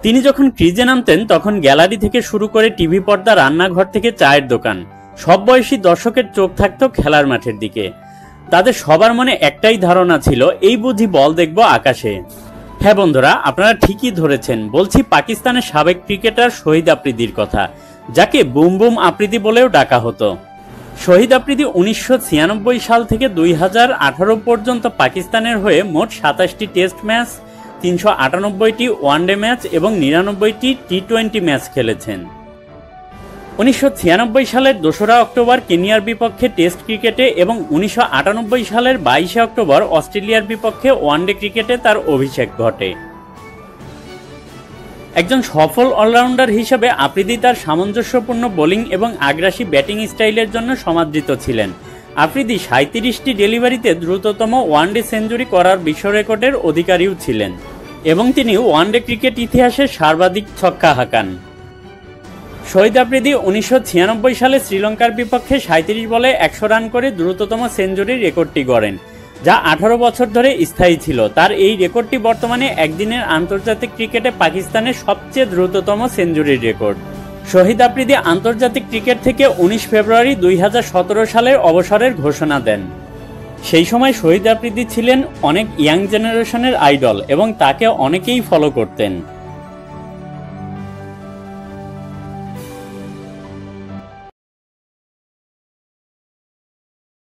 তিনি যখন ক্রিজে নামতেন তখন গ্যালারি থেকে শুরু করে টিভি পর্দা, রান্নাঘর থেকে চায়ের দোকান, সব বয়সী দর্শকের চোখ থাকত খেলার মাঠের দিকে। তাদের সবার মনে একটাই ধারণা ছিল, এই বুঝি বল দেখব আকাশে। হ্যাঁ বন্ধুরা, আপনারা ঠিকই ধরেছেন, বলছি পাকিস্তানের সাবেক ক্রিকেটার শহীদ আফ্রিদির কথা, যাকে বুম বুম আফ্রিদি বলেও ডাকা হতো। শহীদ আফ্রিদি 1996 সাল থেকে 2018 পর্যন্ত পাকিস্তানের হয়ে মোট 27টি টেস্ট ম্যাচ, 398টি ওয়ানডে ম্যাচ এবং 99টি টি-20 ম্যাচ খেলেছেন। 1996 সালের 2রা অক্টোবর কেনিয়ার বিপক্ষে টেস্ট ক্রিকেটে এবং 1998 সালের 22শে অক্টোবর অস্ট্রেলিয়ার বিপক্ষে ওয়ানডে ক্রিকেটে তার অভিষেক ঘটে। একজন সফল অলরাউন্ডার হিসেবে আফ্রিদি তার সামঞ্জস্যপূর্ণ বোলিং এবং আগ্রাসী ব্যাটিং স্টাইলের জন্য সমাদৃত ছিলেন। আফ্রিদি 37টি ডেলিভারিতে দ্রুততম ওয়ানডে সেঞ্চুরি করার বিশ্ব রেকর্ডের অধিকারীও ছিলেন এবং তিনি ওয়ানডে ক্রিকেট ইতিহাসে সর্বাধিক ছক্কা হাঁকান। শহীদ আফ্রিদি 1996 সালে শ্রীলঙ্কার বিপক্ষে 37 বলে 100 রান করে দ্রুততম সেঞ্চুরির রেকর্ডটি গড়েন, যা 18 বছর ধরে স্থায়ী ছিল। তার এই রেকর্ডটি বর্তমানে একদিনের আন্তর্জাতিক ক্রিকেটে পাকিস্তানের সবচেয়ে দ্রুততম সেঞ্চুরির রেকর্ড। শহীদ আফ্রিদি আন্তর্জাতিক ক্রিকেট থেকে 19 ফেব্রুয়ারি 2017 সালের অবসরের ঘোষণা দেন। সেই সময় শহীদ আফ্রিদি ছিলেন অনেক ইয়াং জেনারেশনের আইডল এবং তাকে অনেকেই ফলো করতেন।